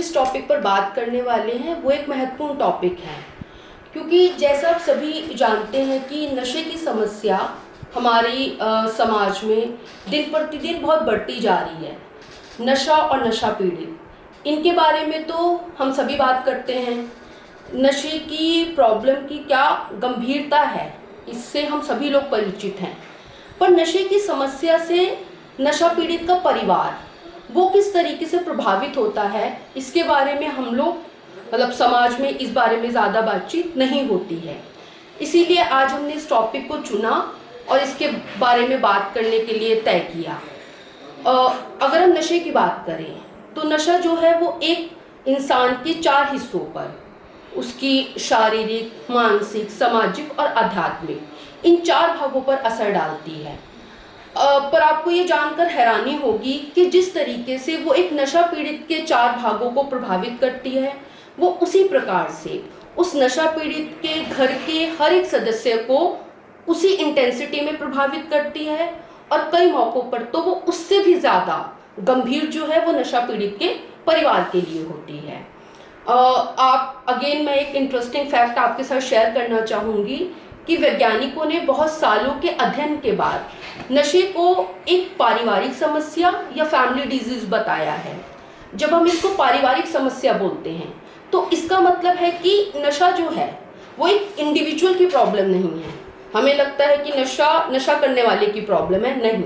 जिस टॉपिक पर बात करने वाले हैं वो एक महत्वपूर्ण टॉपिक है, क्योंकि जैसा आप सभी जानते हैं कि नशे की समस्या हमारी समाज में दिन प्रतिदिन बहुत बढ़ती जा रही है। नशा और नशा पीड़ित, इनके बारे में तो हम सभी बात करते हैं। नशे की प्रॉब्लम की क्या गंभीरता है, इससे हम सभी लोग परिचित हैं। पर नशे की समस्या से नशा पीड़ित का परिवार वो किस तरीके से प्रभावित होता है, इसके बारे में हम लोग समाज में इस बारे में ज़्यादा बातचीत नहीं होती है। इसीलिए आज हमने इस टॉपिक को चुना और इसके बारे में बात करने के लिए तय किया। अगर हम नशे की बात करें तो नशा जो है वो एक इंसान के 4 हिस्सों पर, उसकी शारीरिक, मानसिक, सामाजिक और आध्यात्मिक, इन 4 भागों पर असर डालती है। पर आपको ये जानकर हैरानी होगी कि जिस तरीके से वो एक नशा पीड़ित के 4 भागों को प्रभावित करती है, वो उसी प्रकार से उस नशा पीड़ित के घर के हर एक सदस्य को उसी इंटेंसिटी में प्रभावित करती है, और कई मौक़ों पर तो वो उससे भी ज़्यादा गंभीर जो है वो नशा पीड़ित के परिवार के लिए होती है। मैं एक इंटरेस्टिंग फैक्ट आपके साथ शेयर करना चाहूँगी कि वैज्ञानिकों ने बहुत सालों के अध्ययन के बाद नशे को एक पारिवारिक समस्या या फैमिली डिजीज़ बताया है। जब हम इसको पारिवारिक समस्या बोलते हैं तो इसका मतलब है कि नशा जो है वो एक इंडिविजुअल की प्रॉब्लम नहीं है। हमें लगता है कि नशा करने वाले की प्रॉब्लम है, नहीं,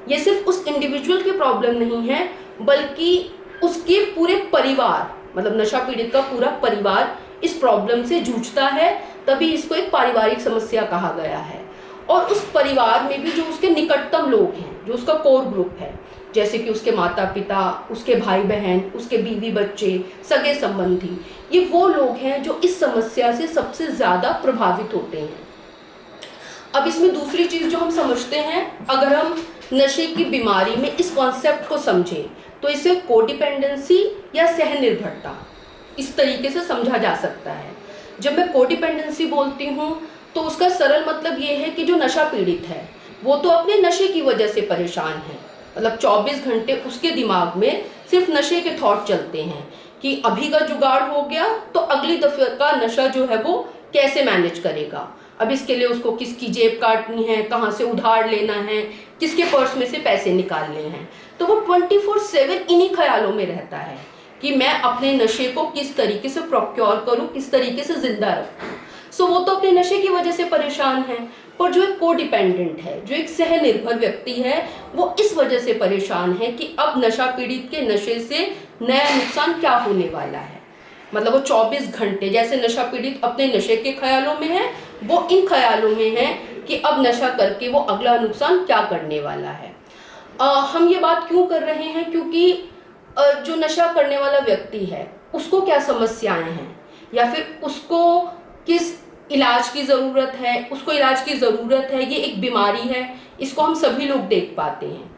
ये सिर्फ उस इंडिविजुअल की प्रॉब्लम नहीं है, बल्कि उसके पूरे परिवार, नशा पीड़ित का पूरा परिवार इस प्रॉब्लम से जूझता है, तभी इसको एक पारिवारिक समस्या कहा गया है। और उस परिवार में भी जो उसके निकटतम लोग हैं, जो उसका कोर ग्रुप है, जैसे कि उसके माता पिता, उसके भाई बहन, उसके बीवी बच्चे, सगे संबंधी, ये वो लोग हैं जो इस समस्या से सबसे ज़्यादा प्रभावित होते हैं। अब इसमें दूसरी चीज़ जो हम समझते हैं, अगर हम नशे की बीमारी में इस कॉन्सेप्ट को समझें तो इसे कोडिपेंडेंसी या सहनिर्भरता इस तरीके से समझा जा सकता है। जब मैं कोडिपेंडेंसी बोलती हूँ तो उसका सरल मतलब ये है कि जो नशा पीड़ित है वो तो अपने नशे की वजह से परेशान है, 24 घंटे उसके दिमाग में सिर्फ नशे के थॉट चलते हैं कि अभी का जुगाड़ हो गया तो अगली दफे का नशा जो है वो कैसे मैनेज करेगा। अब इसके लिए उसको किसकी जेब काटनी है, कहाँ से उधार लेना है, किसके पर्स में से पैसे निकालने हैं, तो वो 24/7 इन्हीं ख्यालों में रहता है कि मैं अपने नशे को किस तरीके से प्रोक्योर करूं, किस तरीके से जिंदा रखूं। सो वो तो अपने नशे की वजह से परेशान है, पर जो एक कोडिपेंडेंट है, जो एक सहनिर्भर व्यक्ति है, वो इस वजह से परेशान है कि अब नशा पीड़ित के नशे से नया नुकसान क्या होने वाला है। वो 24 घंटे जैसे नशा पीड़ित अपने नशे के ख्यालों में है, वो इन ख्यालों में है कि अब नशा करके वो अगला नुकसान क्या करने वाला है। हम ये बात क्यों कर रहे हैं, क्योंकि जो नशा करने वाला व्यक्ति है उसको क्या समस्याएं हैं, या फिर उसको किस इलाज की ज़रूरत है, उसको इलाज की ज़रूरत है, ये एक बीमारी है, इसको हम सभी लोग देख पाते हैं।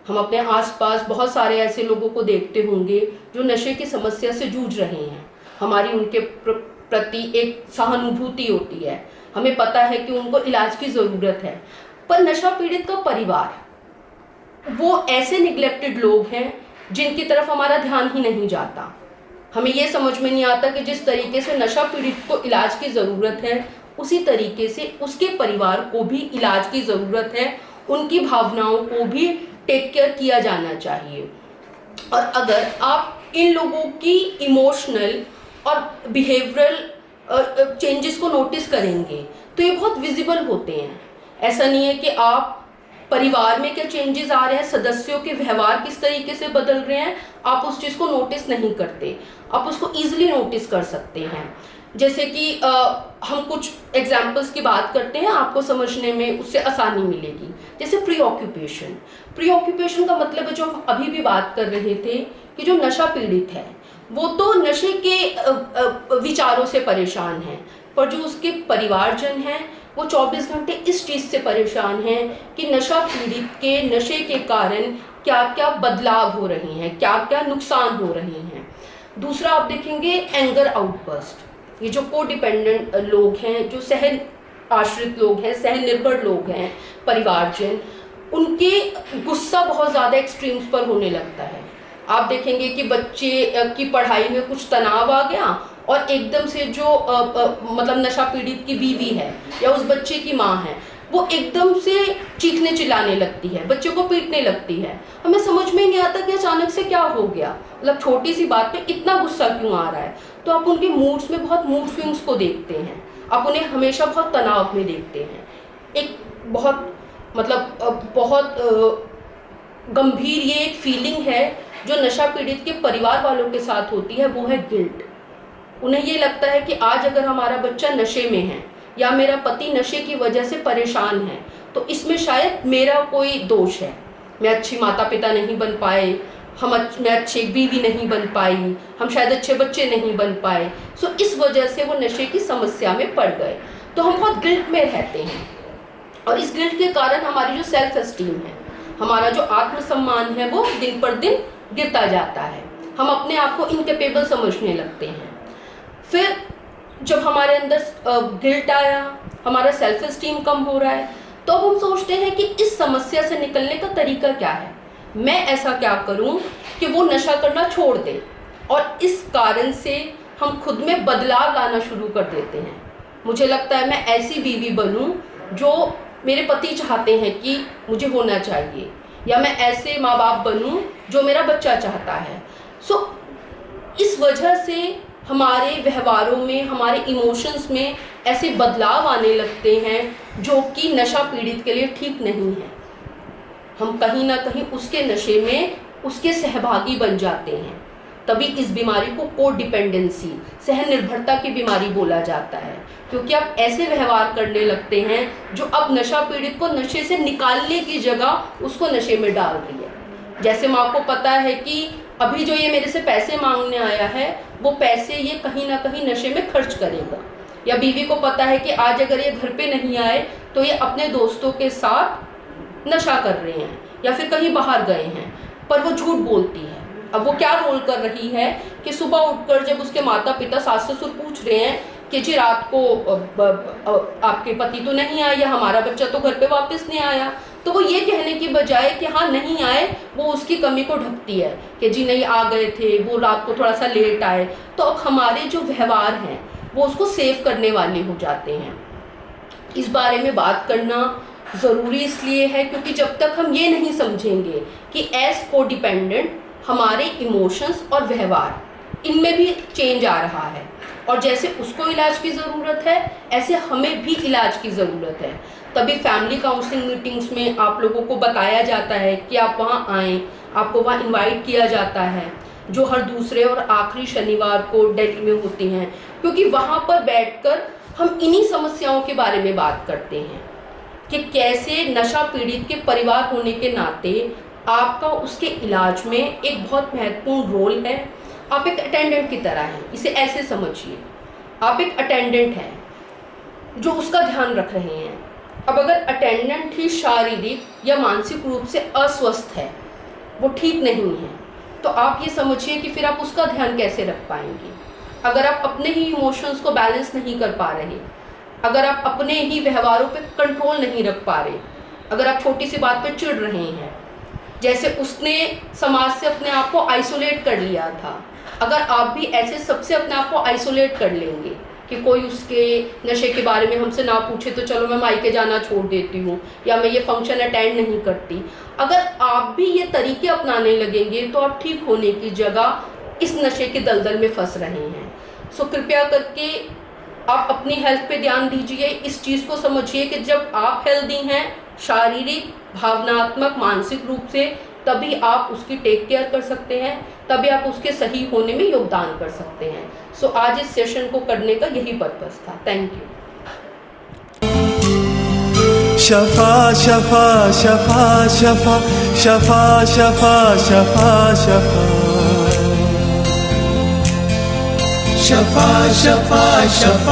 हम अपने आसपास बहुत सारे ऐसे लोगों को देखते होंगे जो नशे की समस्या से जूझ रहे हैं। हमारी उनके प्रति एक सहानुभूति होती है, हमें पता है कि उनको इलाज की ज़रूरत है। पर नशा पीड़ित का परिवार वो ऐसे निग्लेक्टेड लोग हैं जिनकी तरफ हमारा ध्यान ही नहीं जाता। हमें ये समझ में नहीं आता कि जिस तरीके से नशा पीड़ित को इलाज की ज़रूरत है, उसी तरीके से उसके परिवार को भी इलाज की ज़रूरत है, उनकी भावनाओं को भी टेक केयर किया जाना चाहिए। और अगर आप इन लोगों की इमोशनल और बिहेवियरल चेंजेस को नोटिस करेंगे तो ये बहुत विजिबल होते हैं। ऐसा नहीं है कि आप परिवार में क्या चेंजेस आ रहे हैं, सदस्यों के व्यवहार किस तरीके से बदल रहे हैं, आप उस चीज़ को नोटिस नहीं करते, आप उसको ईजिली नोटिस कर सकते हैं। जैसे कि हम कुछ एग्जाम्पल्स की बात करते हैं, आपको समझने में उससे आसानी मिलेगी। जैसे प्री ऑक्यूपेशन का मतलब है, जो हम अभी भी बात कर रहे थे कि जो नशा पीड़ित है वो तो नशे के विचारों से परेशान है, पर जो उसके परिवारजन हैं वो 24 घंटे इस चीज़ से परेशान हैं कि नशा पीड़ित के नशे के कारण क्या क्या बदलाव हो रहे हैं, क्या क्या नुकसान हो रहे हैं। दूसरा आप देखेंगे एंगर आउटबर्स्ट। ये जो कोडिपेंडेंट लोग हैं, जो सहन आश्रित लोग हैं, सहनिर्भर लोग हैं, परिवारजन, उनके गुस्सा बहुत ज़्यादा एक्सट्रीम्स पर होने लगता है। आप देखेंगे कि बच्चे की पढ़ाई में कुछ तनाव आ गया और एकदम से जो मतलब नशा पीड़ित की बीवी है या उस बच्चे की माँ है, वो एकदम से चीखने चिल्लाने लगती है, बच्चे को पीटने लगती है। हमें समझ में नहीं आता कि अचानक से क्या हो गया, मतलब छोटी सी बात पे इतना गुस्सा क्यों आ रहा है। तो आप उनके मूड्स में बहुत मूड स्विंग्स को देखते हैं, आप उन्हें हमेशा बहुत तनाव में देखते हैं। एक बहुत मतलब बहुत गंभीर ये एक फीलिंग है जो नशा पीड़ित के परिवार वालों के साथ होती है, वो है गिल्ट। उन्हें ये लगता है कि आज अगर हमारा बच्चा नशे में है या मेरा पति नशे की वजह से परेशान है तो इसमें शायद मेरा कोई दोष है, मैं अच्छी माता पिता नहीं बन पाए, मैं अच्छी बीवी नहीं बन पाई, हम शायद अच्छे बच्चे नहीं बन पाए, सो इस वजह से वो नशे की समस्या में पड़ गए। तो हम बहुत गिल्ट में रहते हैं और इस गिल्ट के कारण हमारी जो सेल्फ एस्टीम है, हमारा जो आत्मसम्मान है, वो दिन पर दिन गिरता जाता है। हम अपने आप को इनकेपेबल समझने लगते हैं। फिर जब हमारे अंदर गिल्ट आया, हमारा सेल्फ एस्टीम कम हो रहा है, तो अब हम सोचते हैं कि इस समस्या से निकलने का तरीका क्या है, मैं ऐसा क्या करूं कि वो नशा करना छोड़ दे। और इस कारण से हम खुद में बदलाव लाना शुरू कर देते हैं। मुझे लगता है मैं ऐसी बीवी बनूं जो मेरे पति चाहते हैं कि मुझे होना चाहिए, या मैं ऐसे माँ बाप बनूं जो मेरा बच्चा चाहता है। सो इस वजह से हमारे व्यवहारों में, हमारे इमोशंस में ऐसे बदलाव आने लगते हैं जो कि नशा पीड़ित के लिए ठीक नहीं है। हम कहीं ना कहीं उसके नशे में उसके सहभागी बन जाते हैं। तभी इस बीमारी को को डिपेंडेंसी, सह निर्भरता की बीमारी बोला जाता है, क्योंकि आप ऐसे व्यवहार करने लगते हैं जो अब नशा पीड़ित को नशे से निकालने की जगह उसको नशे में डाल रही है। जैसे माँ को पता है कि अभी जो ये मेरे से पैसे मांगने आया है वो पैसे ये कहीं ना कहीं नशे में खर्च करेगा, या बीवी को पता है कि आज अगर ये घर पे नहीं आए तो ये अपने दोस्तों के साथ नशा कर रहे हैं या फिर कहीं बाहर गए हैं, पर वो झूठ बोलती है। अब वो क्या रोल कर रही है कि सुबह उठकर जब उसके माता पिता सास ससुर पूछ रहे हैं कि जी रात को आपके पति तो नहीं आए या हमारा बच्चा तो घर पे वापस नहीं आया, तो वो ये कहने की बजाय कि हाँ नहीं आए, वो उसकी कमी को ढकती है कि जी नहीं आ गए थे, वो रात को थोड़ा सा लेट आए। तो अब हमारे जो व्यवहार हैं वो उसको सेव करने वाले हो जाते हैं। इस बारे में बात करना ज़रूरी इसलिए है क्योंकि जब तक हम ये नहीं समझेंगे कि एज को डिपेंडेंट हमारे इमोशंस और व्यवहार इनमें भी चेंज आ रहा है, और जैसे उसको इलाज की ज़रूरत है ऐसे हमें भी इलाज की ज़रूरत है। तभी फैमिली काउंसलिंग मीटिंग्स में आप लोगों को बताया जाता है कि आप वहाँ आएँ, आपको वहाँ इनवाइट किया जाता है, जो हर दूसरे और आखिरी शनिवार को दिल्ली में होती हैं, क्योंकि वहाँ पर बैठकर हम इन्हीं समस्याओं के बारे में बात करते हैं कि कैसे नशा पीड़ित के परिवार होने के नाते आपका उसके इलाज में एक बहुत महत्वपूर्ण रोल है। आप एक अटेंडेंट की तरह हैं, इसे ऐसे समझिए, आप एक अटेंडेंट हैं जो उसका ध्यान रख रहे हैं। अब अगर अटेंडेंट ही शारीरिक या मानसिक रूप से अस्वस्थ है, वो ठीक नहीं है, तो आप ये समझिए कि फिर आप उसका ध्यान कैसे रख पाएंगे। अगर आप अपने ही इमोशंस को बैलेंस नहीं कर पा रहे, अगर आप अपने ही व्यवहारों पे कंट्रोल नहीं रख पा रहे, अगर आप छोटी सी बात पे चिढ़ रहे हैं, जैसे उसने समाज से अपने आप को आइसोलेट कर लिया था, अगर आप भी ऐसे सबसे अपने आप को आइसोलेट कर लेंगे कि कोई उसके नशे के बारे में हमसे ना पूछे तो चलो मैं मायके जाना छोड़ देती हूँ या मैं ये फंक्शन अटेंड नहीं करती, अगर आप भी ये तरीके अपनाने लगेंगे तो आप ठीक होने की जगह इस नशे के दलदल में फंस रहे हैं। सो कृपया करके आप अपनी हेल्थ पे ध्यान दीजिए। इस चीज़ को समझिए कि जब आप हेल्दी हैं शारीरिक, भावनात्मक, मानसिक रूप से, तभी आप उसकी टेक केयर कर सकते हैं, तभी आप उसके सही होने में योगदान कर सकते हैं। सो आज इस सेशन को करने का यही पर्पस था। Thank you. शफा शफा शफा शफा शफा शफा शफा शफा शफा शफा शफा